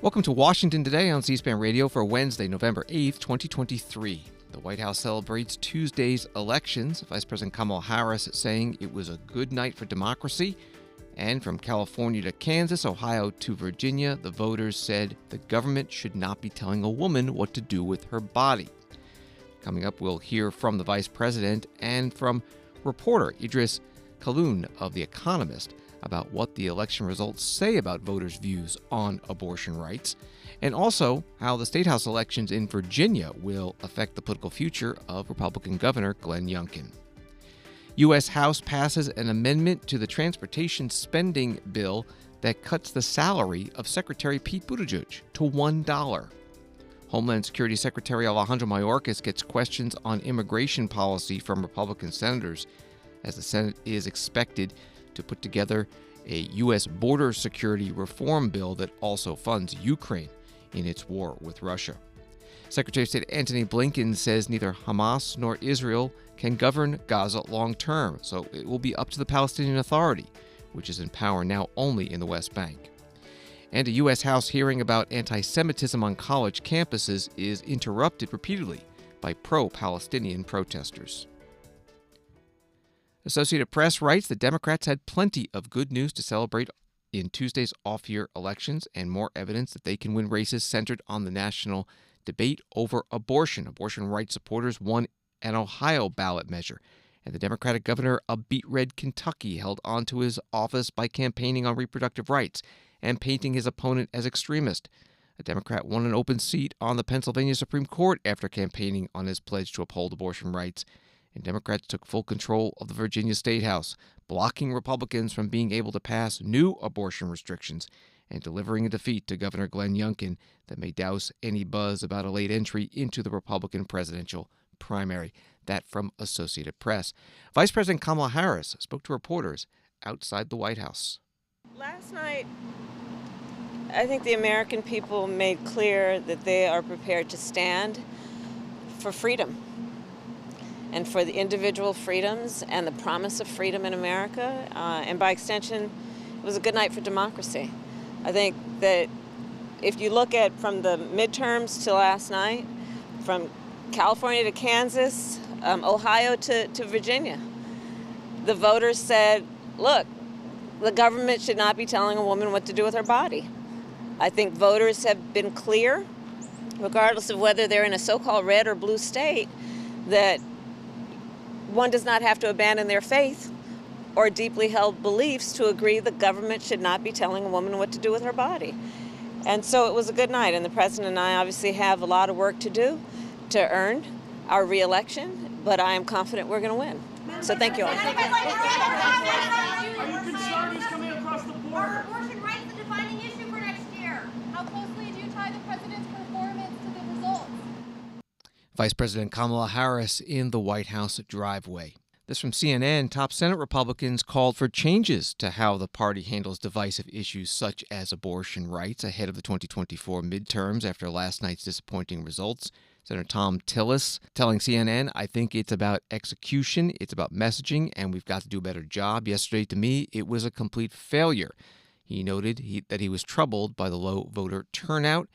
Welcome to Washington Today on C-SPAN Radio for Wednesday, November 8th, 2023. The White House celebrates Tuesday's elections. Vice President Kamala Harris saying it was a good night for democracy. And from California to Kansas, Ohio to Virginia, the voters said the government should not be telling a woman what to do with her body. Coming up, we'll hear from the vice president and from reporter Idrees Kahloon of The Economist about what the election results say about voters' views on abortion rights, and also how the statehouse elections in Virginia will affect the political future of Republican Governor Glenn Youngkin. U.S. House passes an amendment to the transportation spending bill that cuts the salary of Secretary Pete Buttigieg to $1. Homeland Security Secretary Alejandro Mayorkas gets questions on immigration policy from Republican senators as the Senate is expected to put together a U.S. border security reform bill that also funds Ukraine in its war with Russia. Secretary of State Antony Blinken says neither Hamas nor Israel can govern Gaza long term, so it will be up to the Palestinian Authority, which is in power now only in the West Bank. And a U.S. House hearing about anti-Semitism on college campuses is interrupted repeatedly by pro-Palestinian protesters. Associated Press writes the Democrats had plenty of good news to celebrate in Tuesday's off-year elections and more evidence that they can win races centered on the national debate over abortion. Abortion rights supporters won an Ohio ballot measure, and the Democratic governor of beet red Kentucky held on to his office by campaigning on reproductive rights and painting his opponent as extremist. A Democrat won an open seat on the Pennsylvania Supreme Court after campaigning on his pledge to uphold abortion rights. And Democrats took full control of the Virginia statehouse, blocking Republicans from being able to pass new abortion restrictions and delivering a defeat to Governor Glenn Youngkin that may douse any buzz about a late entry into the Republican presidential primary. That from Associated Press. Vice President Kamala Harris spoke to reporters outside the White House. Last night, I think the American people made clear that they are prepared to stand for freedom and for the individual freedoms and the promise of freedom in America. And by extension, it was a good night for democracy. I think that if you look at from the midterms to last night, from California to Kansas, Ohio to Virginia, the voters said, look, the government should not be telling a woman what to do with her body. I think voters have been clear, regardless of whether they're in a so-called red or blue state, that one does not have to abandon their faith or deeply held beliefs to agree the government should not be telling a woman what to do with her body. And so it was a good night, and the president and I obviously have a lot of work to do to earn our re-election, but I am confident we're going to win. So thank you all. Are you concerned he's coming across the border? Are abortion rights the defining issue for next year? How closely do you tie the president's performance to the results? Vice President Kamala Harris in the White House driveway. This from CNN. Top Senate Republicans called for changes to how the party handles divisive issues such as abortion rights ahead of the 2024 midterms after last night's disappointing results. Senator Tom Tillis telling CNN, I think it's about execution, it's about messaging, and we've got to do a better job. Yesterday, to me, it was a complete failure. He noted that he was troubled by the low voter turnout.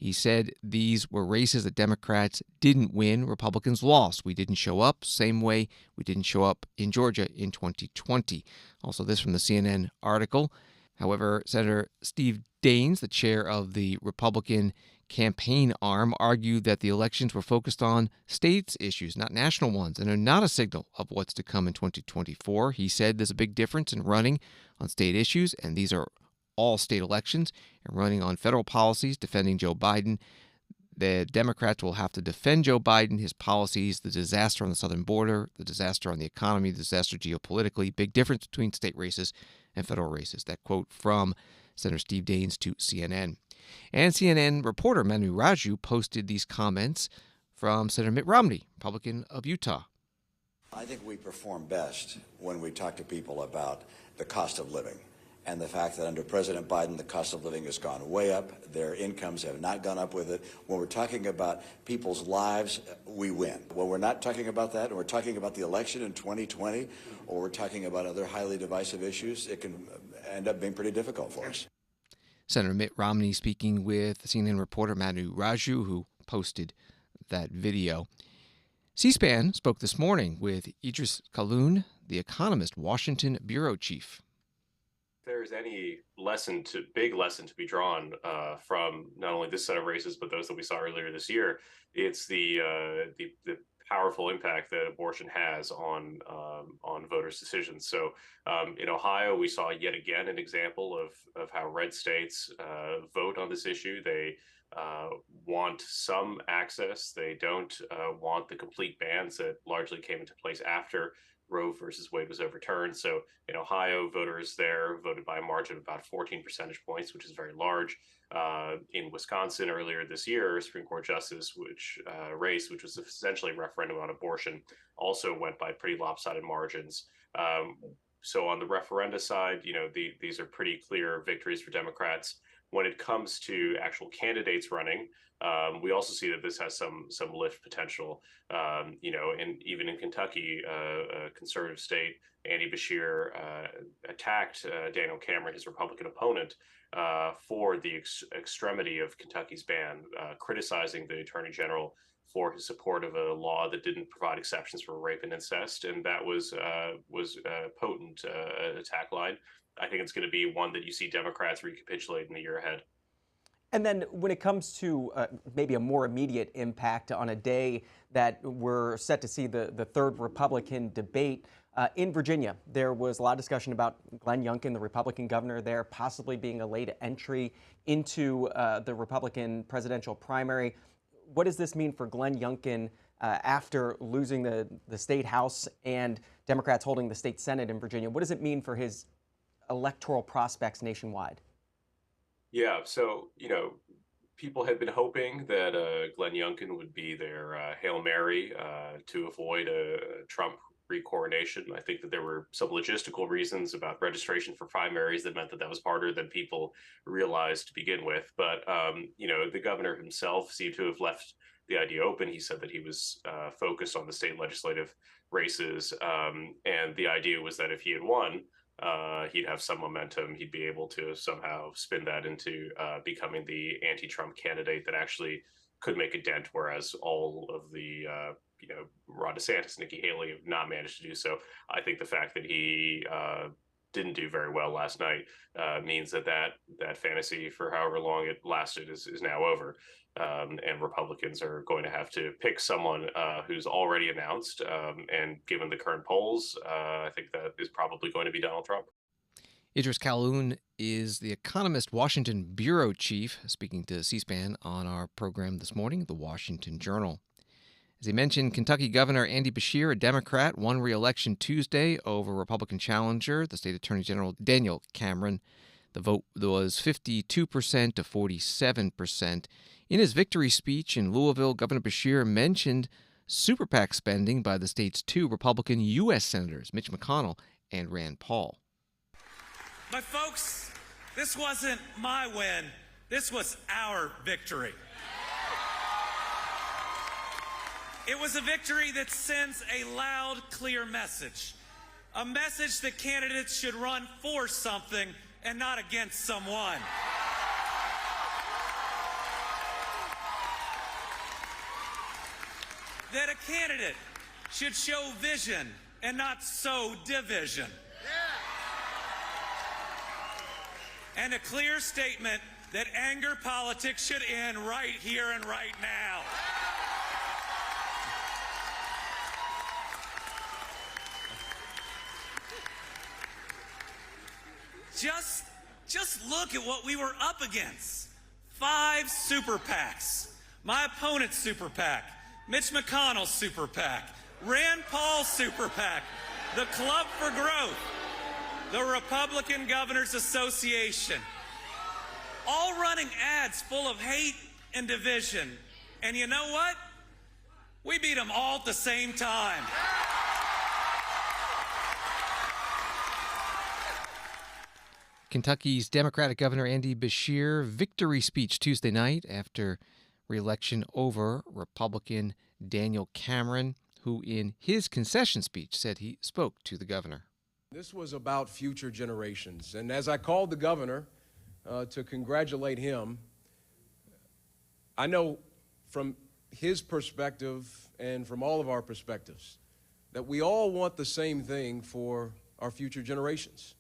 He said these were races that Democrats didn't win, Republicans lost. We didn't show up, same way we didn't show up in Georgia in 2020. Also, this from the CNN article. However, Senator Steve Daines, the chair of the Republican campaign arm, argued that the elections were focused on states' issues, not national ones, and are not a signal of what's to come in 2024. He said there's a big difference in running on state issues, and these are all state elections, and running on federal policies, defending Joe Biden. The Democrats will have to defend Joe Biden, his policies, the disaster on the southern border, the disaster on the economy, the disaster geopolitically. Big difference between state races and federal races. That quote from Senator Steve Daines to CNN. And CNN reporter Manu Raju posted these comments from Senator Mitt Romney, Republican of Utah. I think we perform best when we talk to people about the cost of living and the fact that under President Biden, the cost of living has gone way up. Their incomes have not gone up with it. When we're talking about people's lives, we win. When we're not talking about that, and we're talking about the election in 2020, or we're talking about other highly divisive issues, it can end up being pretty difficult for us. Senator Mitt Romney speaking with CNN reporter Manu Raju, who posted that video. C-SPAN spoke this morning with Idrees Kahloon, the Economist Washington bureau chief. If there's any big lesson to be drawn from not only this set of races, but those that we saw earlier this year, it's the powerful impact that abortion has on voters' decisions. So in Ohio, we saw yet again an example of how red states vote on this issue. They want some access. They don't want the complete bans that largely came into place after Roe versus Wade was overturned. So in Ohio, voters there voted by a margin of about 14 percentage points, which is very large. In Wisconsin earlier this year, Supreme Court Justice race, which was essentially a referendum on abortion, also went by pretty lopsided margins. So on the referenda side, these are pretty clear victories for Democrats. When it comes to actual candidates running, we also see that this has some lift potential. And even in Kentucky, a conservative state, Andy Beshear attacked Daniel Cameron, his Republican opponent, for the extremity of Kentucky's ban, criticizing the Attorney General for his support of a law that didn't provide exceptions for rape and incest, and that was a potent attack line. I think it's going to be one that you see Democrats recapitulate in the year ahead. And then when it comes to maybe a more immediate impact on a day that we're set to see the third Republican debate in Virginia, there was a lot of discussion about Glenn Youngkin, the Republican governor there, possibly being a late entry into the Republican presidential primary. What does this mean for Glenn Youngkin after losing the state house and Democrats holding the state Senate in Virginia? What does it mean for his electoral prospects nationwide? Yeah, so, people had been hoping that Glenn Youngkin would be their Hail Mary to avoid a Trump recoronation. I think that there were some logistical reasons about registration for primaries that meant that was harder than people realized to begin with. But, the governor himself seemed to have left the idea open. He said that he was focused on the state legislative races. And the idea was that if he had won, he'd have some momentum. He'd be able to somehow spin that into becoming the anti-Trump candidate that actually could make a dent, whereas all of the, Ron DeSantis, Nikki Haley have not managed to do so. I think the fact that he didn't do very well last night means that fantasy for however long it lasted is now over. And Republicans are going to have to pick someone who's already announced. And given the current polls, I think that is probably going to be Donald Trump. Idrees Kahloon is the Economist Washington bureau chief, speaking to C-SPAN on our program this morning, The Washington Journal. As he mentioned, Kentucky Governor Andy Beshear, a Democrat, won re-election Tuesday over Republican challenger, the state Attorney General Daniel Cameron. The vote was 52% to 47%. In his victory speech in Louisville, Governor Beshear mentioned super PAC spending by the state's two Republican U.S. Senators, Mitch McConnell and Rand Paul. But folks, this wasn't my win. This was our victory. It was a victory that sends a loud, clear message. A message that candidates should run for something and not against someone. That a candidate should show vision and not sow division. And a clear statement that anger politics should end right here and right now. Just look at what we were up against. 5 super PACs. My opponent's super PAC, Mitch McConnell's super PAC, Rand Paul's super PAC, the Club for Growth, the Republican Governors Association, all running ads full of hate and division. And you know what? We beat them all at the same time. Kentucky's Democratic Governor Andy Beshear victory speech Tuesday night after re-election over Republican Daniel Cameron, who in his concession speech said he spoke to the governor. This was about future generations. And as I called the governor to congratulate him. I know from his perspective and from all of our perspectives that we all want the same thing for our future generations.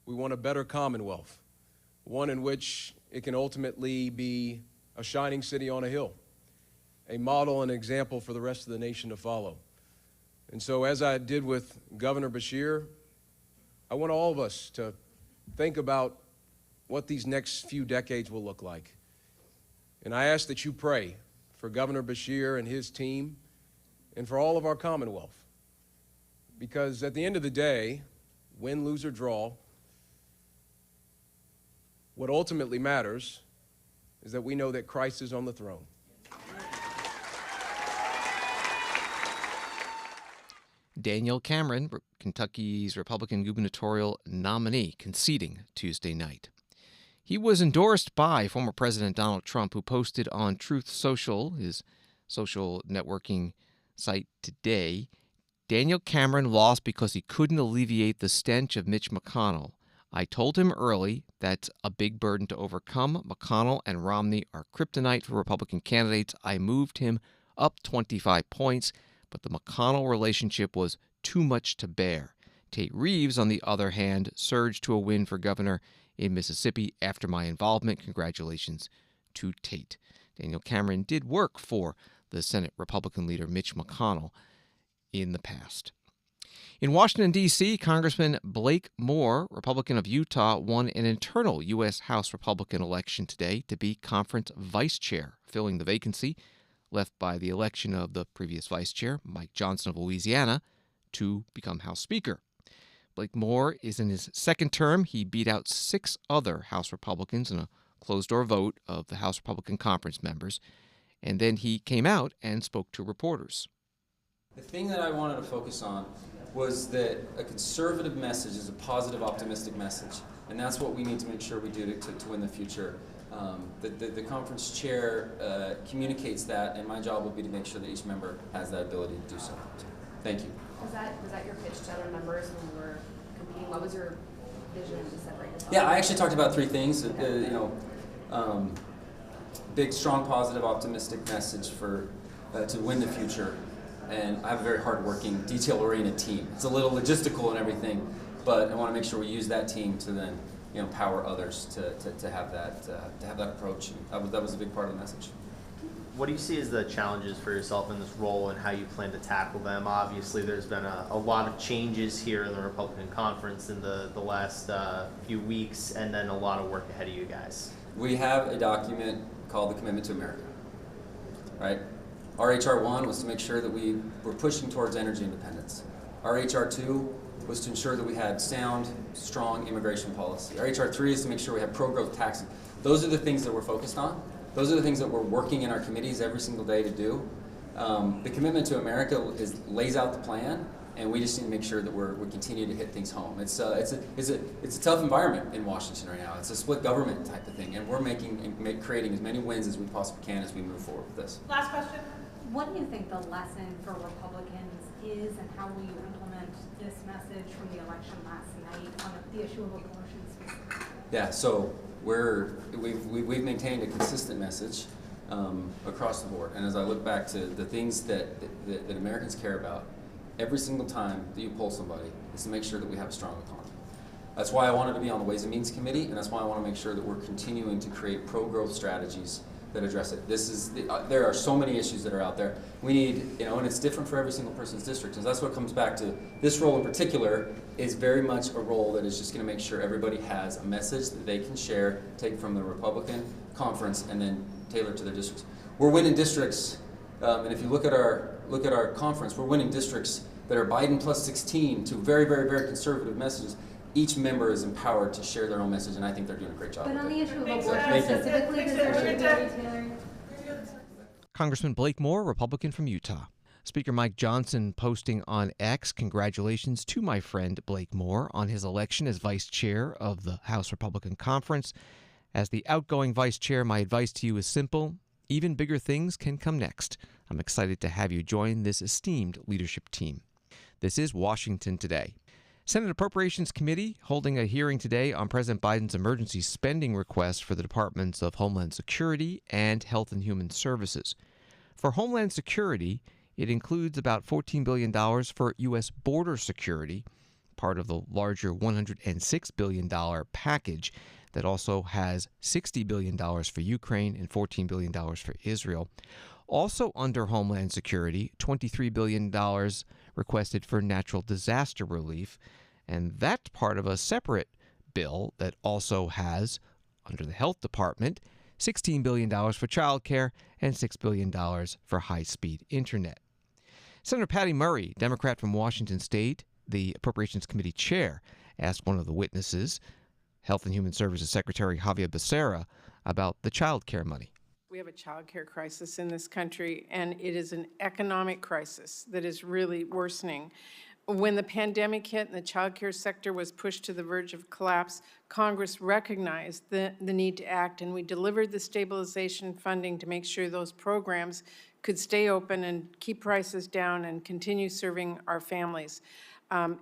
We want a better Commonwealth, one in which it can ultimately be a shining city on a hill, a model and example for the rest of the nation to follow. And so, as I did with Governor Beshear, I want all of us to think about what these next few decades will look like. And I ask that you pray for Governor Beshear and his team and for all of our Commonwealth. Because at the end of the day, win, lose, or draw, what ultimately matters is that we know that Christ is on the throne. Daniel Cameron, Kentucky's Republican gubernatorial nominee, conceding Tuesday night. He was endorsed by former President Donald Trump, who posted on Truth Social, his social networking site today, Daniel Cameron lost because he couldn't alleviate the stench of Mitch McConnell. I told him early that's a big burden to overcome. McConnell and Romney are kryptonite for Republican candidates. I moved him up 25 points, but the McConnell relationship was too much to bear. Tate Reeves, on the other hand, surged to a win for governor in Mississippi after my involvement. Congratulations to Tate. Daniel Cameron did work for the Senate Republican leader Mitch McConnell in the past. In Washington, D.C., Congressman Blake Moore, Republican of Utah, won an internal U.S. House Republican election today to be conference vice chair, filling the vacancy left by the election of the previous vice chair, Mike Johnson of Louisiana, to become House Speaker. Blake Moore is in his second term. He beat out 6 other House Republicans in a closed-door vote of the House Republican Conference members, and then he came out and spoke to reporters. The thing that I wanted to focus on was that a conservative message is a positive, optimistic message, and that's what we need to make sure we do to win the future. The conference chair communicates that, and my job will be to make sure that each member has that ability to do so. Thank you. Was that your pitch to other members when you were competing? What was your vision to separate yourself? Yeah, I actually talked about 3 things. Big, strong, positive, optimistic message for to win the future. And I have a very hard-working, detail-oriented team. It's a little logistical and everything, but I want to make sure we use that team to then, empower others to have that approach. And that was a big part of the message. What do you see as the challenges for yourself in this role and how you plan to tackle them? Obviously, there's been a lot of changes here in the Republican conference in the last few weeks, and then a lot of work ahead of you guys. We have a document called the Commitment to America, right? Our HR 1 was to make sure that we were pushing towards energy independence. Our HR 2 was to ensure that we had sound, strong immigration policy. Our HR 3 is to make sure we have pro-growth taxing. Those are the things that we're focused on. Those are the things that we're working in our committees every single day to do. The Commitment to America lays out the plan, and we just need to make sure that we continue to hit things home. It's a tough environment in Washington right now. It's a split government type of thing, and we're creating as many wins as we possibly can as we move forward with this. Last question. What do you think the lesson for Republicans is, and how will you implement this message from the election last night on the issue of abortion specifically? Yeah, so we've maintained a consistent message across the board. And as I look back to the things that Americans care about, every single time that you poll somebody is to make sure that we have a strong economy. That's why I wanted to be on the Ways and Means Committee, and that's why I want to make sure that we're continuing to create pro-growth strategies that address it. There are so many issues that are out there. We need, and it's different for every single person's district. And that's what comes back to this role in particular is very much a role that is just going to make sure everybody has a message that they can share, take from the Republican conference, and then tailor to their districts. We're winning districts, and if you look at our conference, we're winning districts that are Biden plus 16 to very, very, very conservative messages. Each member is empowered to share their own message, and I think they're doing a great job. But on the issue of abortion Thank you. specifically, does there should be tailoring? Congressman Blake Moore, Republican from Utah. Speaker Mike Johnson posting on X, congratulations to my friend Blake Moore on his election as vice chair of the House Republican Conference. As the outgoing vice chair, my advice to you is simple. Even bigger things can come next. I'm excited to have you join this esteemed leadership team. This is Washington Today. Senate Appropriations Committee holding a hearing today on President Biden's emergency spending request for the Departments of Homeland Security and Health and Human Services. For Homeland Security, it includes about $14 billion for U.S. border security, part of the larger $106 billion package that also has $60 billion for Ukraine and $14 billion for Israel. Also under Homeland Security, $23 billion requested for natural disaster relief, and that's part of a separate bill that also has, under the Health Department, $16 billion for child care and $6 billion for high-speed internet. Senator Patty Murray, Democrat from Washington State, the Appropriations Committee chair, asked one of the witnesses, Health and Human Services Secretary Javier Becerra, about the child care money. We have a child care crisis in this country, and it is an economic crisis that is really worsening. When the pandemic hit and the child care sector was pushed to the verge of collapse, Congress recognized the need to act, and we delivered the stabilization funding to make sure those programs could stay open and keep prices down and continue serving our families.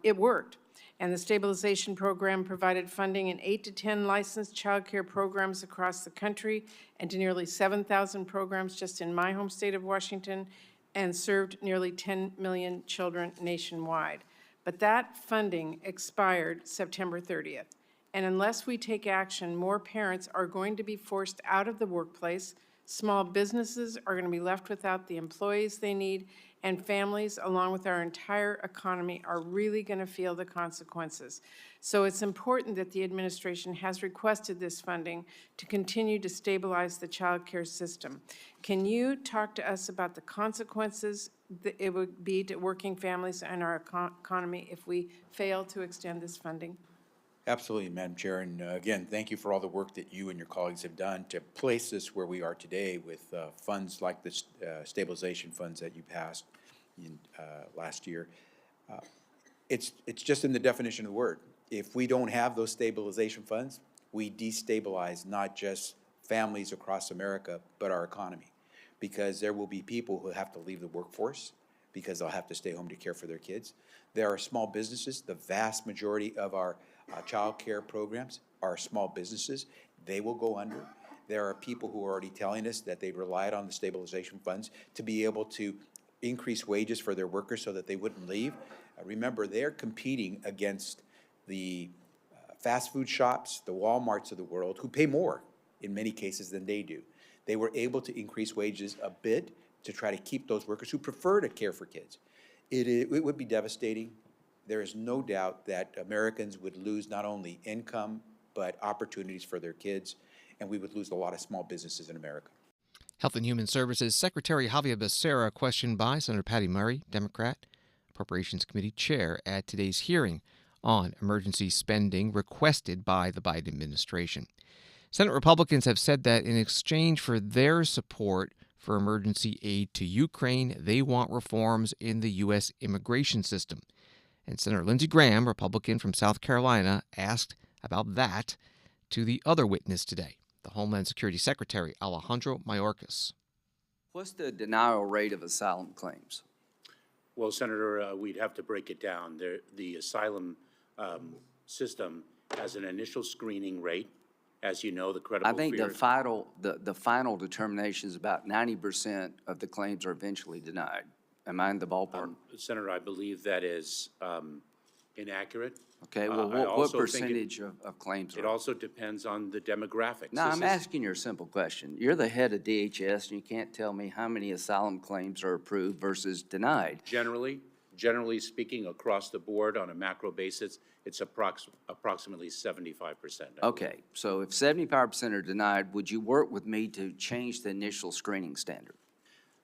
It worked. And the stabilization program provided funding in 8 to 10 licensed child care programs across the country and to nearly 7,000 programs just in my home state of Washington, and served nearly 10 million children nationwide. But that funding expired September 30th. And unless we take action, more parents are going to be forced out of the workplace, small businesses are going to be left without the employees they need, and families, along with our entire economy, are really going to feel the consequences. So it's important that the administration has requested this funding to continue to stabilize the child care system. Can you talk to us about the consequences that it would be to working families and our economy if we fail to extend this funding? Absolutely, Madam Chair. And again, thank you for all the work that you and your colleagues have done to place us where we are today with funds like the stabilization funds that you passed in, last year. It's just in the definition of the word. If we don't have those stabilization funds, we destabilize not just families across America, but our economy. Because there will be people who have to leave the workforce because they'll have to stay home to care for their kids. There are small businesses. The vast majority of our child care programs are small businesses. They will go under. There are people who are already telling us that they relied on the stabilization funds to be able to increase wages for their workers so that they wouldn't leave. Remember, they're competing against the fast food shops, the Walmarts of the world, who pay more in many cases than they do. They were able to increase wages a bit to try to keep those workers who prefer to care for kids. It would be devastating. There is no doubt that Americans would lose not only income, but opportunities for their kids, and we would lose a lot of small businesses in America. Health and Human Services Secretary Javier Becerra, questioned by Senator Patty Murray, Democrat, Appropriations Committee chair, at today's hearing on emergency spending requested by the Biden administration. Senate Republicans have said that in exchange for their support for emergency aid to Ukraine, they want reforms in the U.S. immigration system. And Senator Lindsey Graham, Republican from South Carolina, asked about that to the other witness today, the Homeland Security Secretary, Alejandro Mayorkas. What's the denial rate of asylum claims? Well, Senator, we'd have to break it down. The asylum system has an initial screening rate. As you know, the credible I think fear. the final determination is about 90% of the claims are eventually denied. Am I in the ballpark? Senator, I believe that is inaccurate. Okay, well, what percentage of claims It also depends on the demographics. No, I'm asking you a simple question. You're the head of DHS, and you can't tell me how many asylum claims are approved versus denied. Generally speaking, across the board on a macro basis, it's approximately 75%. Okay, so if 75% are denied, would you work with me to change the initial screening standard?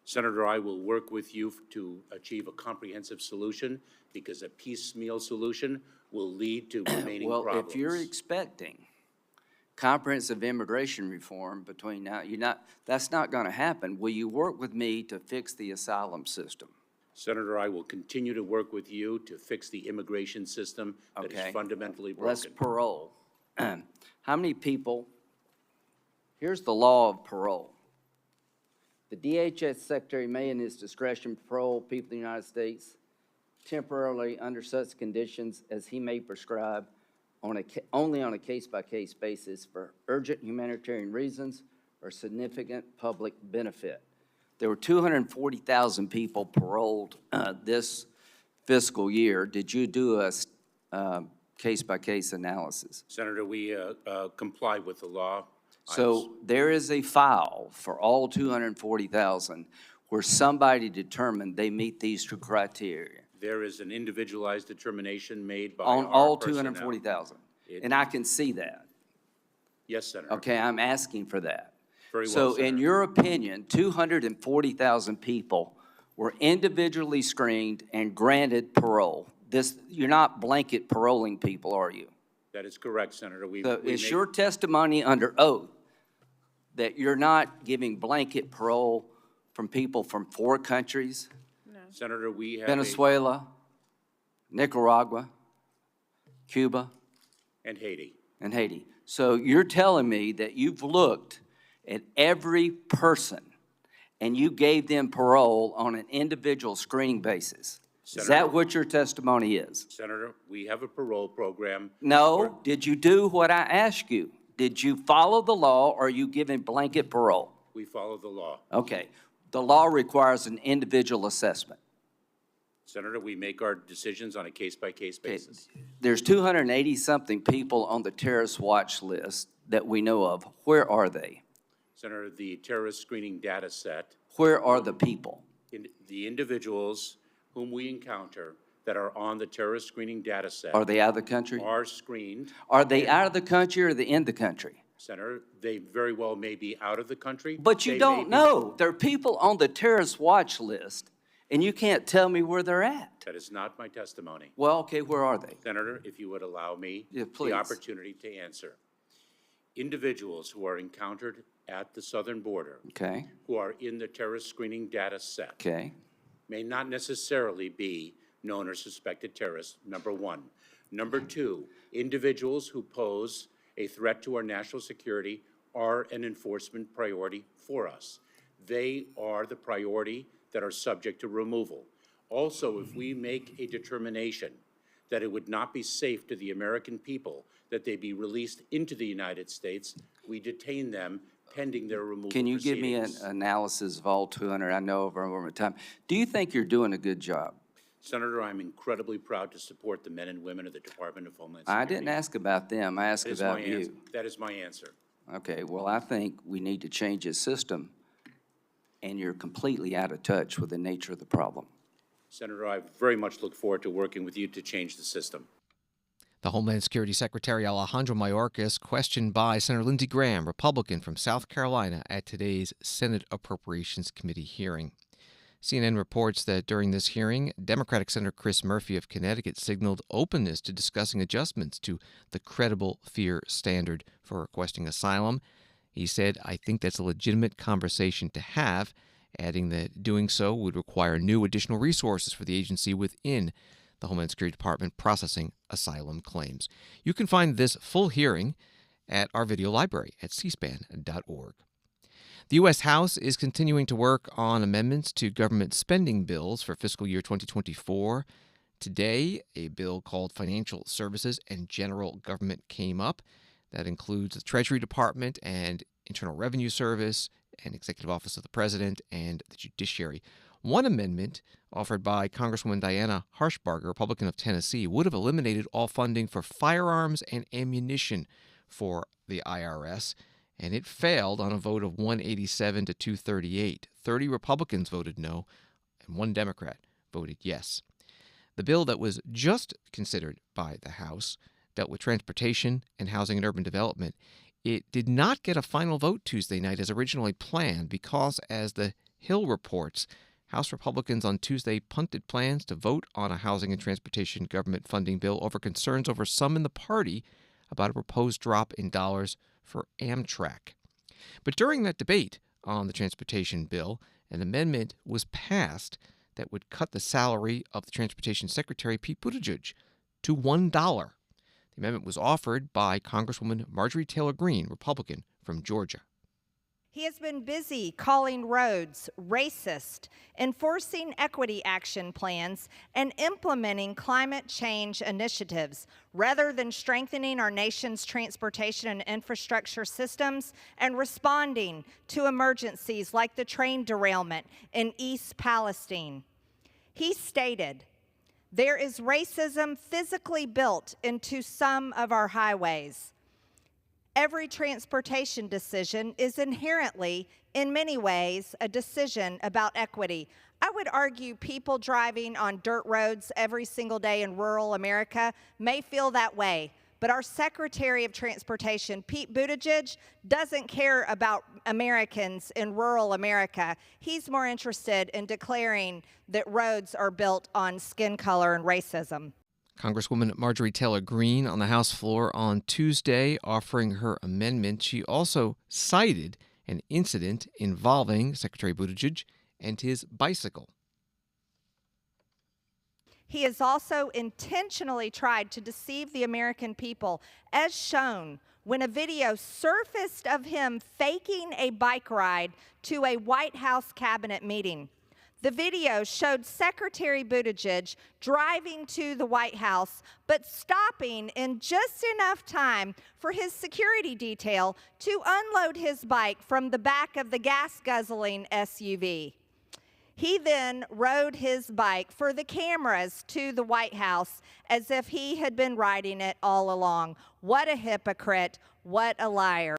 Senator, I will work with you to achieve a comprehensive solution, because a piecemeal solution will lead to remaining problems. Well, if you're expecting comprehensive immigration reform between now, that's not going to happen. Will you work with me to fix the asylum system? Senator, I will continue to work with you to fix the immigration system that is fundamentally broken. Let's parole. How many people? Here's the law of parole. The DHS Secretary may, in his discretion, parole people in the United States temporarily under such conditions as he may prescribe only on a case-by-case basis for urgent humanitarian reasons or significant public benefit. There were 240,000 people paroled this fiscal year. Did you do a case-by-case analysis? Senator, we comply with the law. So there is a file for all 240,000 where somebody determined they meet these two criteria. There is an individualized determination made by On our all personnel. 240,000. And I can see that. Yes, Senator. Okay, I'm asking for that. Very well, So Senator. in your opinion, 240,000 people were individually screened and granted parole. You're not blanket paroling people, are you? That is correct, Senator. So is your testimony under oath that you're not giving blanket parole from people from 4 countries? Senator, we have Venezuela, Nicaragua, Cuba, and Haiti. and Haiti. So you're telling me that you've looked at every person and you gave them parole on an individual screening basis. Is Senator, that what your testimony is? Senator, we have a parole program. No. Did you do what I asked you? Did you follow the law or are you giving blanket parole? We follow the law. Okay. The law requires an individual assessment. Senator, we make our decisions on a case-by-case basis. There's 280-something people on the terrorist watch list that we know of. Where are they? Senator, the terrorist screening data set, Where are the people? the individuals whom we encounter that are on the terrorist screening data set. Are they out of the country? Are screened. Are they out of the country or are they in the country? Senator, they very well may be out of the country. But you don't know. There are people on the terrorist watch list, and you can't tell me where they're at. That is not my testimony. Well, okay, where are they? Senator, if you would allow me please. the opportunity to answer. Individuals who are encountered at the southern border, Okay, who are in the terrorist screening data set, okay. may not necessarily be known or suspected terrorists, number one. Number two, individuals who pose a threat to our national security are an enforcement priority for us. They are the priority that are subject to removal. Also, if we make a determination that it would not be safe to the American people that they be released into the United States, we detain them pending their removal Can you give me an proceedings. analysis of all 200? I know over time. Do you think you're doing a good job? Senator, I'm incredibly proud to support the men and women of the Department of Homeland Security. I didn't ask about them. I asked That is about my you. answer. That is my answer. Okay, well, I think we need to change this system, and you're completely out of touch with the nature of the problem. Senator, I very much look forward to working with you to change the system. The Homeland Security Secretary Alejandro Mayorkas questioned by Senator Lindsey Graham, Republican from South Carolina, at today's Senate Appropriations Committee hearing. CNN reports that during this hearing, Democratic Senator Chris Murphy of Connecticut signaled openness to discussing adjustments to the credible fear standard for requesting asylum. He said, "I think that's a legitimate conversation to have," adding that doing so would require new additional resources for the agency within the Homeland Security Department processing asylum claims. You can find this full hearing at our video library at cspan.org. The U.S. House is continuing to work on amendments to government spending bills for fiscal year 2024. Today, a bill called Financial Services and General Government came up. That includes the Treasury Department and Internal Revenue Service and Executive Office of the President and the Judiciary. One amendment offered by Congresswoman Diana Harshbarger, Republican of Tennessee, would have eliminated all funding for firearms and ammunition for the IRS, and it failed on a vote of 187 to 238. 30 Republicans voted no, and 1 Democrat voted yes. The bill that was just considered by the House dealt with transportation and housing and urban development. It did not get a final vote Tuesday night as originally planned because, as the Hill reports, House Republicans on Tuesday punted plans to vote on a housing and transportation government funding bill over concerns over some in the party about a proposed drop in dollars for Amtrak. But during that debate on the transportation bill, an amendment was passed that would cut the salary of the Transportation Secretary Pete Buttigieg to $1. The amendment was offered by Congresswoman Marjorie Taylor Greene, Republican from Georgia. He has been busy calling roads racist, enforcing equity action plans, and implementing climate change initiatives, rather than strengthening our nation's transportation and infrastructure systems and responding to emergencies like the train derailment in East Palestine. He stated, "There is racism physically built into some of our highways. Every transportation decision is inherently, in many ways, a decision about equity." I would argue people driving on dirt roads every single day in rural America may feel that way, but our Secretary of Transportation, Pete Buttigieg, doesn't care about Americans in rural America. He's more interested in declaring that roads are built on skin color and racism. Congresswoman Marjorie Taylor Greene on the House floor on Tuesday offering her amendment. She also cited an incident involving Secretary Buttigieg and his bicycle. He has also intentionally tried to deceive the American people, as shown when a video surfaced of him faking a bike ride to a White House cabinet meeting. The video showed Secretary Buttigieg driving to the White House, but stopping in just enough time for his security detail to unload his bike from the back of the gas-guzzling SUV. He then rode his bike for the cameras to the White House as if he had been riding it all along. What a hypocrite. What a liar.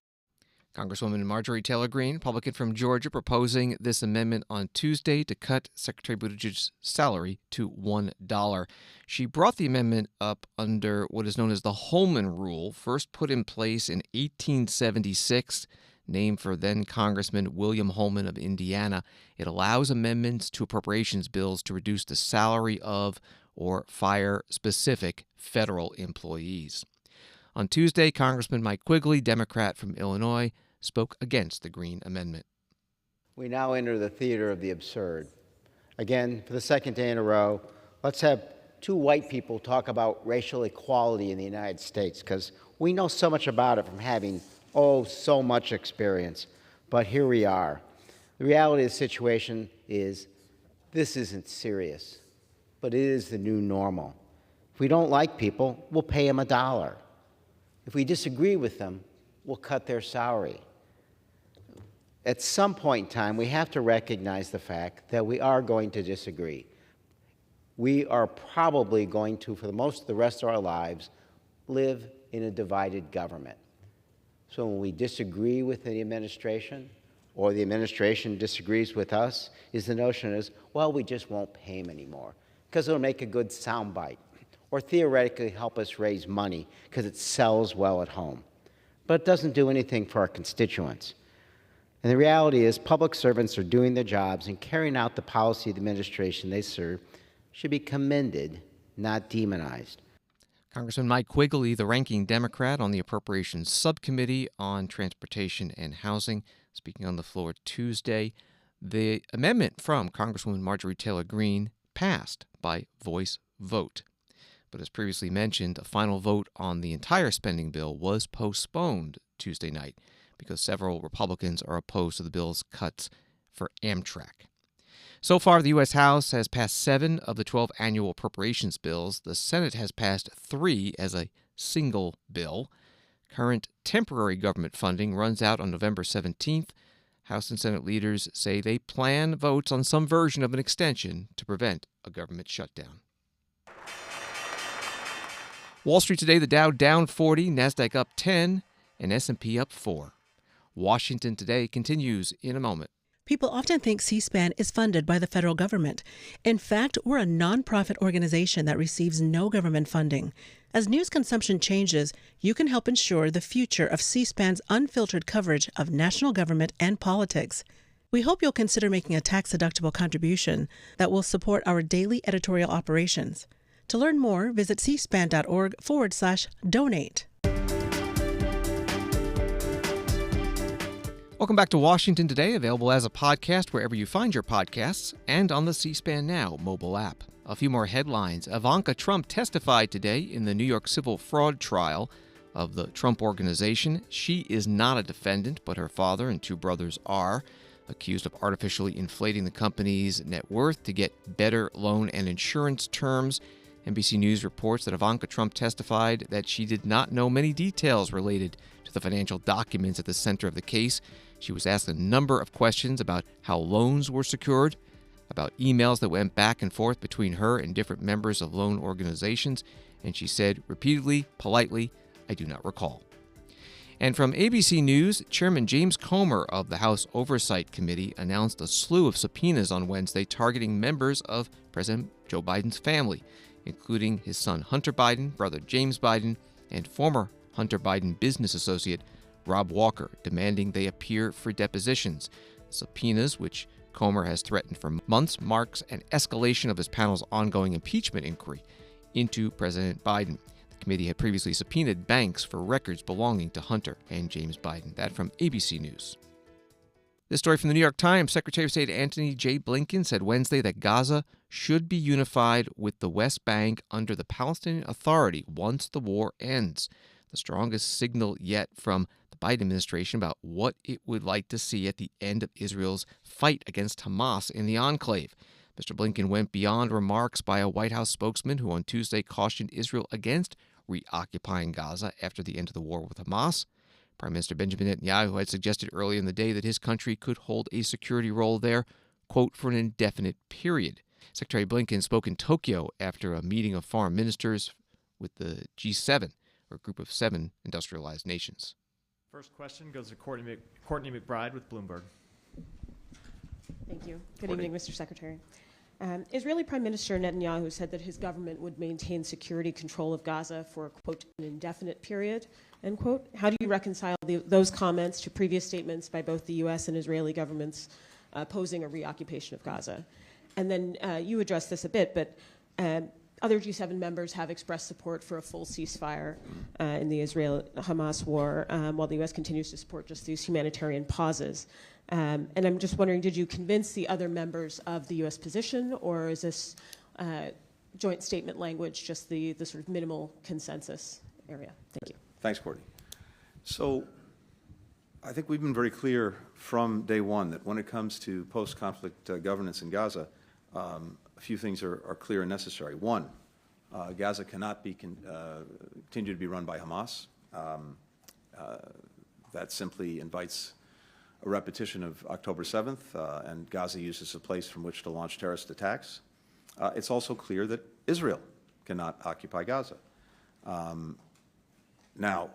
Congresswoman Marjorie Taylor Greene, Republican from Georgia, proposing this amendment on Tuesday to cut Secretary Buttigieg's salary to $1. She brought the amendment up under what is known as the Homeland rule, first put in place in 1876, named for then Congressman William Holman of Indiana. It allows amendments to appropriations bills to reduce the salary of or fire specific federal employees. On Tuesday, Congressman Mike Quigley, Democrat from Illinois, spoke against the Greene amendment. We now enter the theater of the absurd. Again, for the second day in a row, let's have two white people talk about racial equality in the United States, because we know so much about it from having, so much experience. But here we are. The reality of the situation is this isn't serious, but it is the new normal. If we don't like people, we'll pay them $1. If we disagree with them, we'll cut their salary. At some point in time, we have to recognize the fact that we are going to disagree. We are probably going to, for most of the rest of our lives, live in a divided government. So when we disagree with the administration, or the administration disagrees with us, the notion is, well, we just won't pay them anymore, because it'll make a good soundbite, or theoretically help us raise money because it sells well at home. But it doesn't do anything for our constituents. And the reality is public servants are doing their jobs and carrying out the policy of the administration they serve should be commended, not demonized. Congressman Mike Quigley, the ranking Democrat on the Appropriations Subcommittee on Transportation and Housing, speaking on the floor Tuesday. The amendment from Congresswoman Marjorie Taylor Greene passed by voice vote. But as previously mentioned, a final vote on the entire spending bill was postponed Tuesday night because several Republicans are opposed to the bill's cuts for Amtrak. So far, the U.S. House has passed 7 of the 12 annual appropriations bills. The Senate has passed 3 as a single bill. Current temporary government funding runs out on November 17th. House and Senate leaders say they plan votes on some version of an extension to prevent a government shutdown. Wall Street today, the Dow down 40, NASDAQ up 10, and S&P up 4. Washington today continues in a moment. People often think C-SPAN is funded by the federal government. In fact, we're a nonprofit organization that receives no government funding. As news consumption changes, you can help ensure the future of C-SPAN's unfiltered coverage of national government and politics. We hope you'll consider making a tax-deductible contribution that will support our daily editorial operations. To learn more, visit cspan.org/donate. Welcome back to Washington Today, available as a podcast wherever you find your podcasts and on the C-SPAN Now mobile app. A few more headlines. Ivanka Trump testified today in the New York civil fraud trial of the Trump Organization. She is not a defendant, but her father and two brothers are, accused of artificially inflating the company's net worth to get better loan and insurance terms. NBC News reports that Ivanka Trump testified that she did not know many details related to the financial documents at the center of the case. She was asked a number of questions about how loans were secured, about emails that went back and forth between her and different members of loan organizations, and she said repeatedly, politely, "I do not recall." And from ABC News, Chairman James Comer of the House Oversight Committee announced a slew of subpoenas on Wednesday targeting members of President Joe Biden's family, including his son Hunter Biden, brother James Biden, and former Hunter Biden business associate Rob Walker, demanding they appear for depositions. Subpoenas, which Comer has threatened for months, marks an escalation of his panel's ongoing impeachment inquiry into President Biden. The committee had previously subpoenaed banks for records belonging to Hunter and James Biden. That from ABC News. This story from the New York Times. Secretary of State Antony J. Blinken said Wednesday that Gaza should be unified with the West Bank under the Palestinian Authority once the war ends. The strongest signal yet from the Biden administration about what it would like to see at the end of Israel's fight against Hamas in the enclave. Mr. Blinken went beyond remarks by a White House spokesman who on Tuesday cautioned Israel against reoccupying Gaza after the end of the war with Hamas. Prime Minister Benjamin Netanyahu had suggested earlier in the day that his country could hold a security role there, quote, for an indefinite period. Secretary Blinken spoke in Tokyo after a meeting of foreign ministers with the G7, or group of 7 industrialized nations. First question goes to Courtney McBride with Bloomberg. Thank you. Good evening, Mr. Secretary. Israeli Prime Minister Netanyahu said that his government would maintain security control of Gaza for, quote, an indefinite period, end quote. How do you reconcile those comments to previous statements by both the U.S. and Israeli governments opposing a reoccupation of Gaza? And then you addressed this a bit, but other G7 members have expressed support for a full ceasefire in the Israel-Hamas war, while the U.S. continues to support just these humanitarian pauses. And I'm just wondering, did you convince the other members of the U.S. position, or is this joint statement language just the sort of minimal consensus area? Thank you. Thanks, Courtney. So I think we've been very clear from day one that when it comes to post-conflict governance in Gaza, a few things are clear and necessary. One, Gaza cannot be continue to be run by Hamas. That simply invites a repetition of October 7th, and Gaza used as a place from which to launch terrorist attacks. It's also clear that Israel cannot occupy Gaza. Now,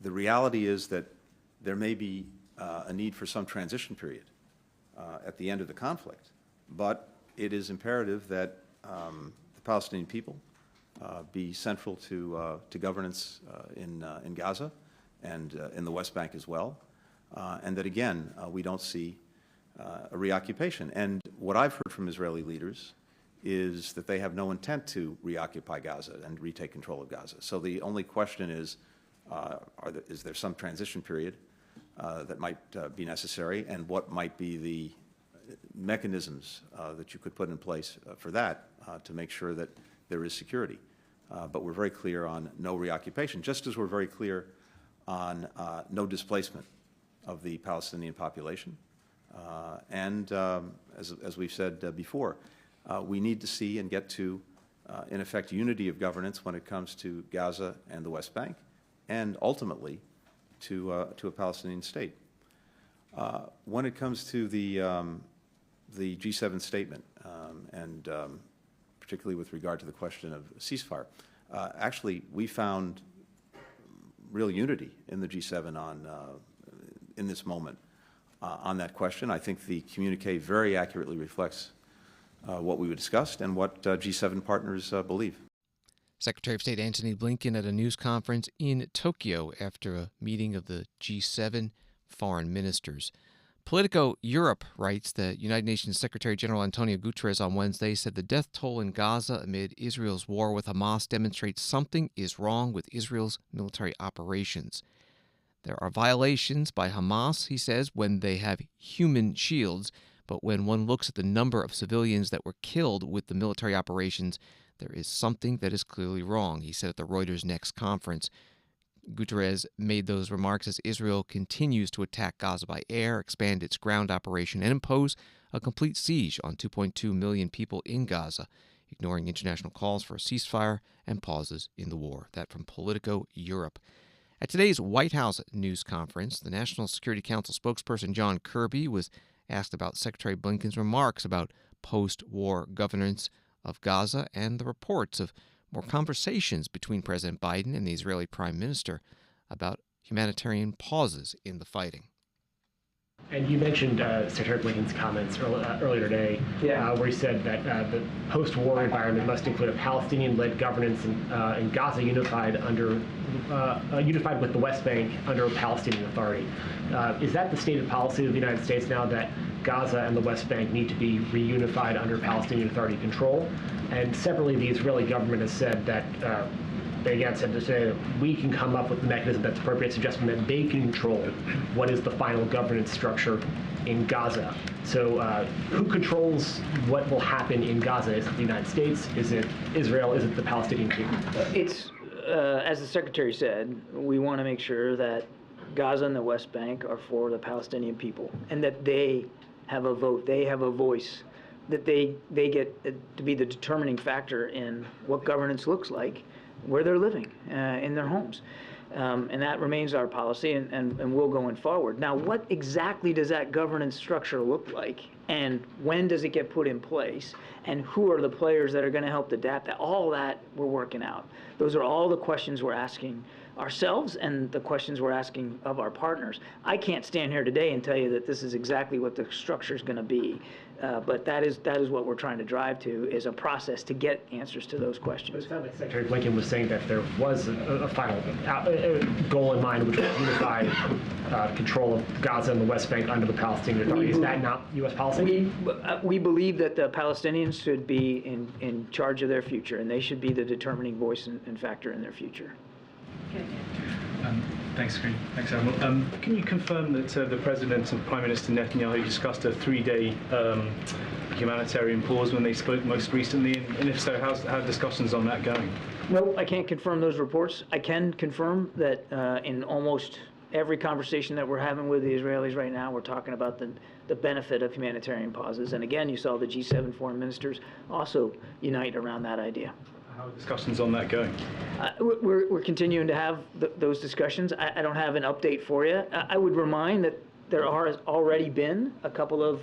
the reality is that there may be a need for some transition period at the end of the conflict, but it is imperative that the Palestinian people be central to governance in Gaza and in the West Bank as well. And that, again, we don't see a reoccupation. And what I've heard from Israeli leaders is that they have no intent to reoccupy Gaza and retake control of Gaza. So the only question is there some transition period that might be necessary, and what might be the mechanisms that you could put in place for that to make sure that there is security. But we're very clear on no reoccupation, just as we're very clear on no displacement of the Palestinian population. And as we've said before, we need to see and get to, in effect, unity of governance when it comes to Gaza and the West Bank, and ultimately to a Palestinian state. When it comes to the G7 statement, and particularly with regard to the question of ceasefire, actually we found real unity in the G7 on in this moment on that question. I think the communique very accurately reflects what we discussed and what G7 partners believe. Secretary of State Antony Blinken at a news conference in Tokyo after a meeting of the G7 foreign ministers. Politico Europe writes that United Nations Secretary General Antonio Guterres on Wednesday said the death toll in Gaza amid Israel's war with Hamas demonstrates something is wrong with Israel's military operations. There are violations by Hamas, he says, when they have human shields, but when one looks at the number of civilians that were killed with the military operations, there is something that is clearly wrong, he said at the Reuters Next conference. Guterres made those remarks as Israel continues to attack Gaza by air, expand its ground operation, and impose a complete siege on 2.2 million people in Gaza, ignoring international calls for a ceasefire and pauses in the war. That from Politico Europe. At today's White House news conference, the National Security Council spokesperson John Kirby was asked about Secretary Blinken's remarks about post-war governance of Gaza and the reports of more conversations between President Biden and the Israeli Prime Minister about humanitarian pauses in the fighting. And you mentioned Secretary Blinken's comments earlier today, where he said that the post-war environment must include a Palestinian-led governance in Gaza unified with the West Bank under a Palestinian Authority. Is that the stated policy of the United States now, that Gaza and the West Bank need to be reunified under Palestinian Authority control? And separately, the Israeli government has said that they again said to say that we can come up with the mechanism that's appropriate, suggesting that they can control what is the final governance structure in Gaza. So who controls what will happen in Gaza? Is it the United States? Is it Israel? Is it the Palestinian people? It's, as the Secretary said, we want to make sure that Gaza and the West Bank are for the Palestinian people, and that they have a vote, they have a voice, that they get to be the determining factor in what governance looks like where they're living in their homes. And that remains our policy, and will going forward. Now, what exactly does that governance structure look like, and when does it get put in place, and who are the players that are going to help adapt that? All that we're working out. Those are all the questions we're asking ourselves and the questions we're asking of our partners. I can't stand here today and tell you that this is exactly what the structure is going to be, but that is what we're trying to drive to, is a process to get answers to those questions. It sounded like Secretary Blinken was saying that there was a final goal in mind, which was unified control of Gaza and the West Bank under the Palestinian Authority. Is that not U.S. policy? We believe that the Palestinians should be in charge of their future, and they should be the determining voice and factor in their future. Thanks, Green. Thanks, Admiral. Can you confirm that the President and Prime Minister Netanyahu discussed a 3-day humanitarian pause when they spoke most recently? And if so, how are discussions on that going? No, I can't confirm those reports. I can confirm that in almost every conversation that we're having with the Israelis right now, we're talking about the benefit of humanitarian pauses. And again, you saw the G7 foreign ministers also unite around that idea. How are discussions on that going? We're continuing to have those discussions. I don't have an update for you. I would remind that there has already been a couple of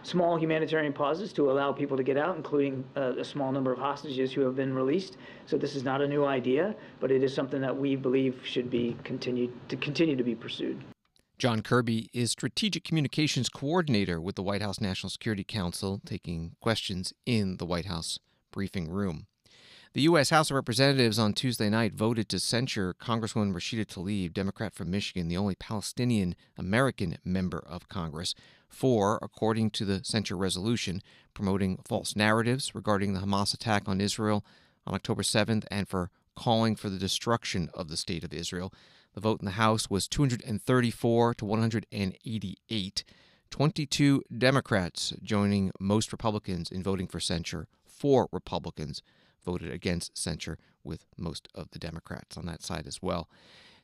small humanitarian pauses to allow people to get out, including a small number of hostages who have been released. So this is not a new idea, but it is something that we believe should be continue to be pursued. John Kirby is Strategic Communications Coordinator with the White House National Security Council, taking questions in the White House briefing room. The U.S. House of Representatives on Tuesday night voted to censure Congresswoman Rashida Tlaib, Democrat from Michigan, the only Palestinian-American member of Congress, for, according to the censure resolution, promoting false narratives regarding the Hamas attack on Israel on October 7th and for calling for the destruction of the State of Israel. The vote in the House was 234 to 188, 22 Democrats joining most Republicans in voting for censure. 4 Republicans voted against censure, with most of the Democrats on that side as well.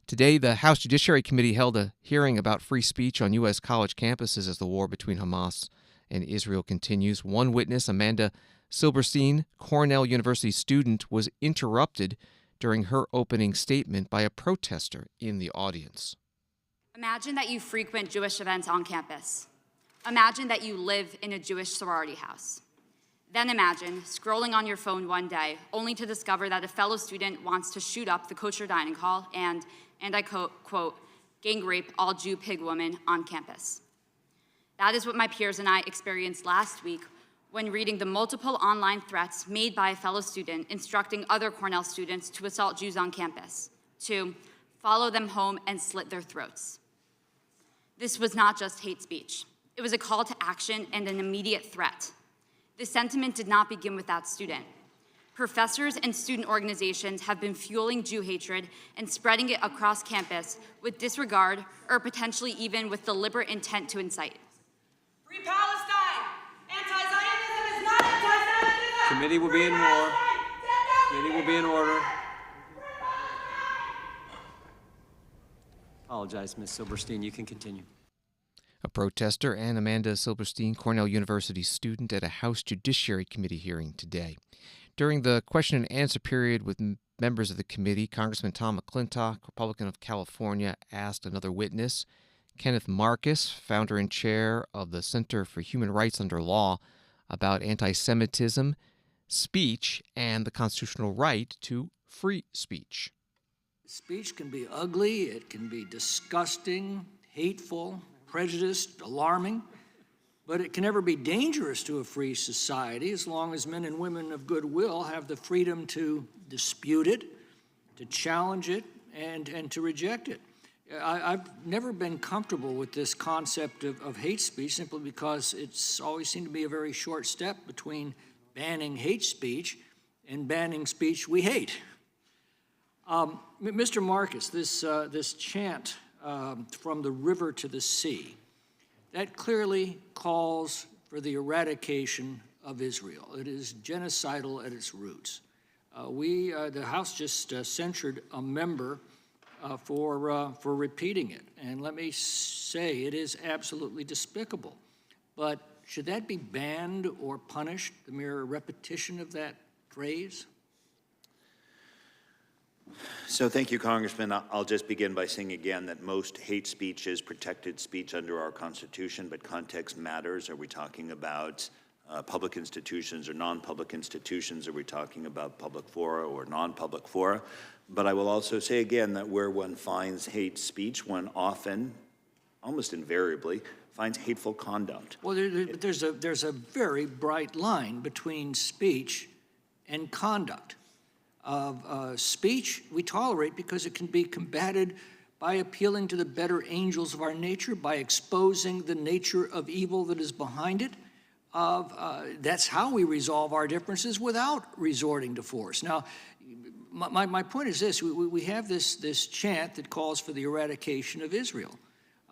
Today, the House Judiciary Committee held a hearing about free speech on U.S. college campuses as the war between Hamas and Israel continues. One witness, Amanda Silberstein, Cornell University student, was interrupted during her opening statement by a protester in the audience. Imagine that you frequent Jewish events on campus. Imagine that you live in a Jewish sorority house. Then imagine scrolling on your phone one day only to discover that a fellow student wants to shoot up the kosher dining hall and I quote, gang rape all Jew pig women on campus. That is what my peers and I experienced last week when reading the multiple online threats made by a fellow student instructing other Cornell students to assault Jews on campus, to follow them home and slit their throats. This was not just hate speech. It was a call to action and an immediate threat. The sentiment did not begin with that student. Professors and student organizations have been fueling Jew hatred and spreading it across campus with disregard or potentially even with deliberate intent to incite. Free Palestine! Anti-Zionism is not anti-Semitism! Committee will be in order. Committee will be in order. apologize, Ms. Silberstein. You can continue. A protester and Amanda Silberstein, Cornell University student, at a House Judiciary Committee hearing today. During the question and answer period with members of the committee, Congressman Tom McClintock, Republican of California, asked another witness, Kenneth Marcus, founder and chair of the Center for Human Rights Under Law, about anti-Semitism, speech, and the constitutional right to free speech. Speech can be ugly, it can be disgusting, hateful, prejudiced, alarming, but it can never be dangerous to a free society as long as men and women of goodwill have the freedom to dispute it, to challenge it, and to reject it. I've never been comfortable with this concept of hate speech simply because it's always seemed to be a very short step between banning hate speech and banning speech we hate. Mr. Marcus, this chant from the river to the sea, that clearly calls for the eradication of Israel. It is genocidal at its roots. The House just censured a member for repeating it. And let me say, it is absolutely despicable. But should that be banned or punished, the mere repetition of that phrase? So thank you, Congressman. I'll just begin by saying again that most hate speech is protected speech under our Constitution, but context matters. Are we talking about public institutions or non-public institutions? Are we talking about public fora or non-public fora? But I will also say again that where one finds hate speech, one often, almost invariably, finds hateful conduct. Well, there's a very bright line between speech and conduct. Speech we tolerate because it can be combated by appealing to the better angels of our nature, by exposing the nature of evil that is behind it. That's how we resolve our differences without resorting to force. Now, my point is this: we have this chant that calls for the eradication of Israel,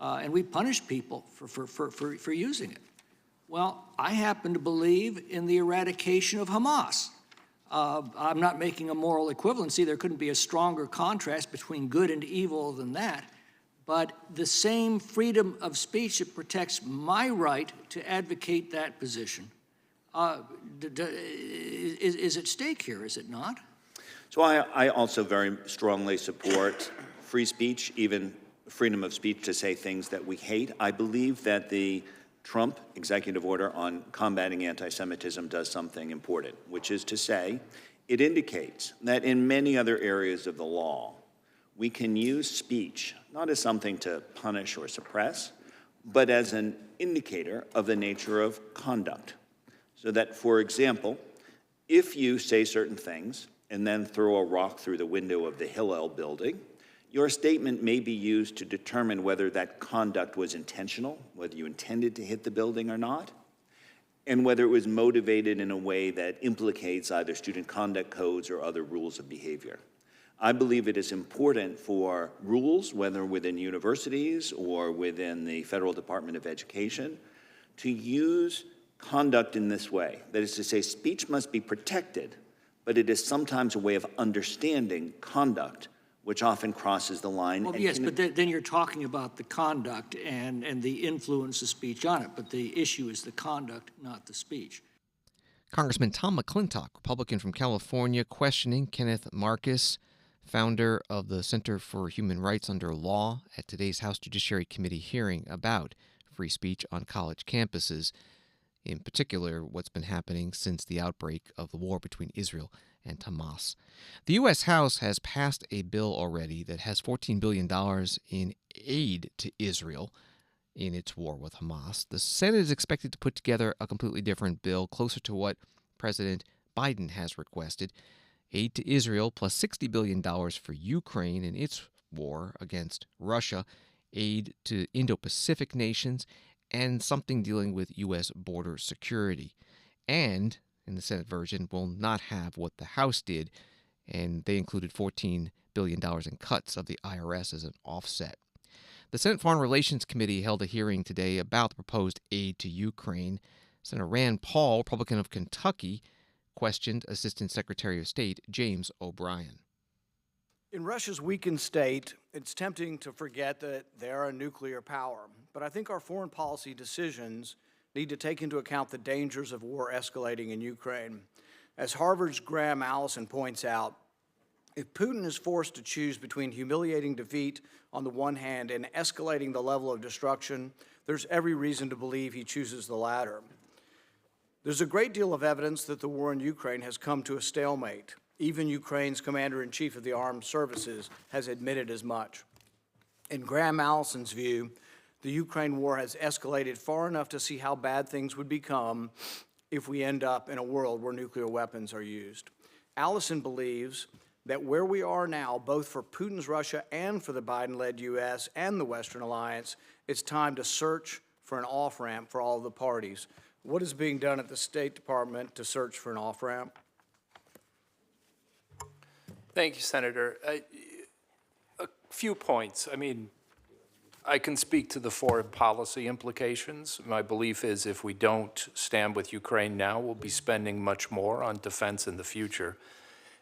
and we punish people for using it. Well, I happen to believe in the eradication of Hamas. I'm not making a moral equivalency. There couldn't be a stronger contrast between good and evil than that. But the same freedom of speech that protects my right to advocate that position is at stake here, is it not? So I also very strongly support free speech, even freedom of speech to say things that we hate. I believe that the Trump executive order on combating anti-Semitism does something important, which is to say, it indicates that in many other areas of the law, we can use speech not as something to punish or suppress, but as an indicator of the nature of conduct. So that, for example, if you say certain things and then throw a rock through the window of the Hillel building, your statement may be used to determine whether that conduct was intentional, whether you intended to hit the building or not, and whether it was motivated in a way that implicates either student conduct codes or other rules of behavior. I believe it is important for rules, whether within universities or within the Federal Department of Education, to use conduct in this way. That is to say, speech must be protected, but it is sometimes a way of understanding conduct which often crosses the line. Well, yes, but then you're talking about the conduct and the influence of speech on it, but the issue is the conduct, not the speech. Congressman Tom McClintock, Republican from California, questioning Kenneth Marcus, founder of the Center for Human Rights Under Law, at today's House Judiciary Committee hearing about free speech on college campuses, in particular what's been happening since the outbreak of the war between Israel and Hamas. The U.S. House has passed a bill already that has $14 billion in aid to Israel in its war with Hamas. The Senate is expected to put together a completely different bill, closer to what President Biden has requested. Aid to Israel plus $60 billion for Ukraine in its war against Russia, aid to Indo-Pacific nations, and something dealing with U.S. border security. And in the Senate version, will not have what the House did, and they included $14 billion in cuts of the IRS as an offset. The Senate Foreign Relations Committee held a hearing today about the proposed aid to Ukraine. Senator Rand Paul, Republican of Kentucky, questioned Assistant Secretary of State James O'Brien. In Russia's weakened state, it's tempting to forget that they are a nuclear power. But I think our foreign policy decisions need to take into account the dangers of war escalating in Ukraine. As Harvard's Graham Allison points out, if Putin is forced to choose between humiliating defeat on the one hand and escalating the level of destruction, there's every reason to believe he chooses the latter. There's a great deal of evidence that the war in Ukraine has come to a stalemate. Even Ukraine's commander-in-chief of the armed services has admitted as much. In Graham Allison's view, the Ukraine war has escalated far enough to see how bad things would become if we end up in a world where nuclear weapons are used. Allison believes that where we are now, both for Putin's Russia and for the Biden-led U.S. and the Western alliance, it's time to search for an off-ramp for all of the parties. What is being done at the State Department to search for an off-ramp? Thank you, Senator. A few points. I mean, I can speak to the foreign policy implications. My belief is if we don't stand with Ukraine now, we'll be spending much more on defense in the future.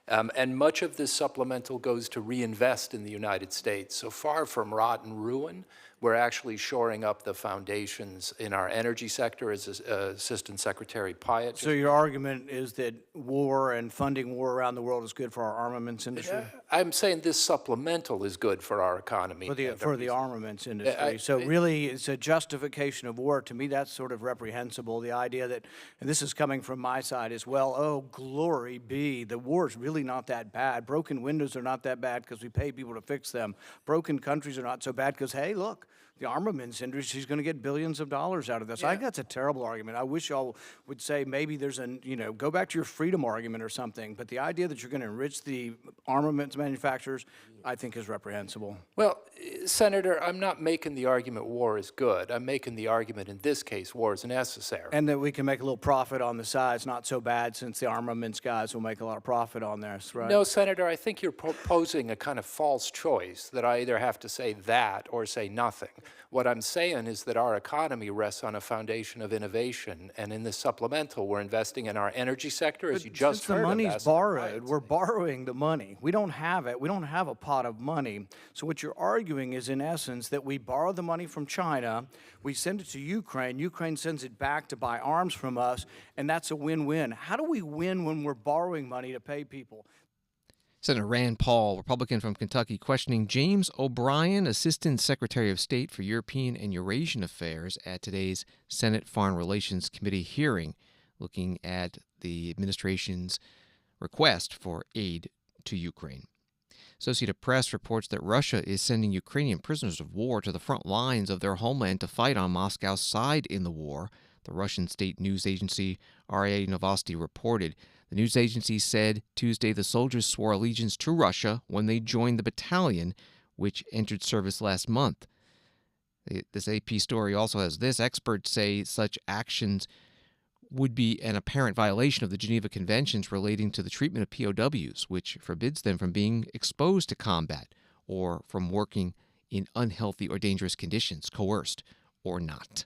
And much of this supplemental goes to reinvest in the United States. So far from rot and ruin, we're actually shoring up the foundations in our energy sector, as Assistant Secretary Pyatt. So your argument is that war and funding war around the world is good for our armaments industry? I'm saying this supplemental is good for our economy. For the armaments industry. So really, it's a justification of war. To me, that's sort of reprehensible. The idea that, and this is coming from my side as well, oh, glory be, the war is really not that bad. Broken windows are not that bad because we pay people to fix them. Broken countries are not so bad because, hey, look, the armaments industry is going to get billions of dollars out of this. Yeah. I think that's a terrible argument. I wish y'all would say maybe there's go back to your freedom argument or something. But the idea that you're going to enrich the armaments manufacturers, I think is reprehensible. Well, Senator, I'm not making the argument war is good. I'm making the argument in this case war is necessary. And that we can make a little profit on the side. It's not so bad since the armaments guys will make a lot of profit on this, right? No, Senator, I think you're proposing a kind of false choice that I either have to say that or say nothing. What I'm saying is that our economy rests on a foundation of innovation, and in this supplemental, we're investing in our energy sector, as you just heard. The money's borrowed. We're borrowing the money. We don't have it. We don't have a pot of money. So what you're arguing is, in essence, that we borrow the money from China, we send it to Ukraine, Ukraine sends it back to buy arms from us, and that's a win-win. How do we win when we're borrowing money to pay people? Senator Rand Paul, Republican from Kentucky, questioning James O'Brien, Assistant Secretary of State for European and Eurasian Affairs, at today's Senate Foreign Relations Committee hearing, looking at the administration's request for aid to Ukraine. Associated Press reports that Russia is sending Ukrainian prisoners of war to the front lines of their homeland to fight on Moscow's side in the war. The Russian state news agency RIA Novosti reported. The news agency said Tuesday the soldiers swore allegiance to Russia when they joined the battalion, which entered service last month. This AP story also has this. Experts say such actions would be an apparent violation of the Geneva Conventions relating to the treatment of POWs, which forbids them from being exposed to combat or from working in unhealthy or dangerous conditions, coerced or not.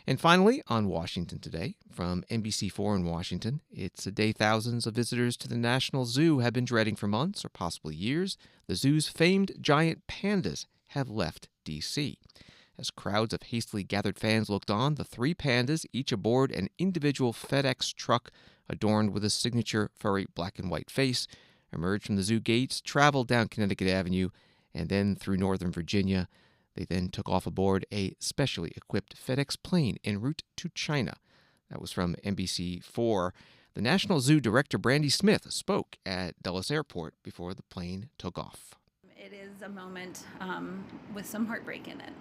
And finally, on Washington Today, from NBC4 in Washington, it's a day thousands of visitors to the National Zoo have been dreading for months or possibly years. The zoo's famed giant pandas have left D.C. As crowds of hastily gathered fans looked on, the three pandas, each aboard an individual FedEx truck adorned with a signature furry black and white face, emerged from the zoo gates, traveled down Connecticut Avenue, and then through Northern Virginia. They then took off aboard a specially equipped FedEx plane en route to China. That was from NBC4. The National Zoo Director Brandy Smith spoke at Dulles Airport before the plane took off. It is a moment with some heartbreak in it,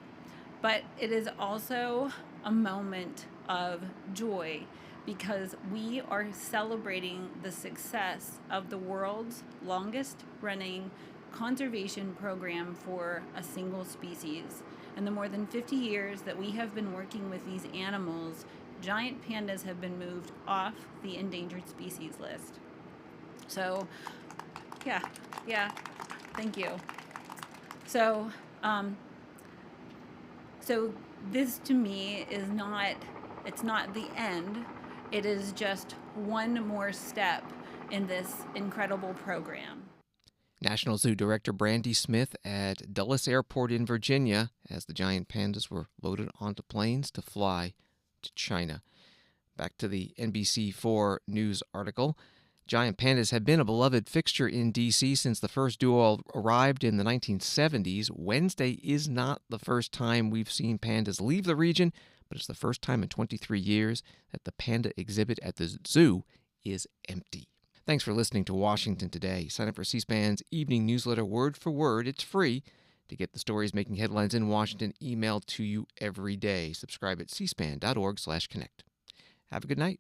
but it is also a moment of joy because we are celebrating the success of the world's longest running conservation program for a single species. In the more than 50 years that we have been working with these animals, giant pandas have been moved off the endangered species list. So, yeah, thank you. So, so this to me is it's not the end, it is just one more step in this incredible program. National Zoo Director Brandy Smith at Dulles Airport in Virginia as the giant pandas were loaded onto planes to fly to China. Back to the NBC4 News article. Giant pandas have been a beloved fixture in D.C. since the first duo arrived in the 1970s. Wednesday is not the first time we've seen pandas leave the region, but it's the first time in 23 years that the panda exhibit at the zoo is empty. Thanks for listening to Washington Today. Sign up for C-SPAN's evening newsletter word for word. It's free to get the stories making headlines in Washington emailed to you every day. Subscribe at cspan.org/connect. Have a good night.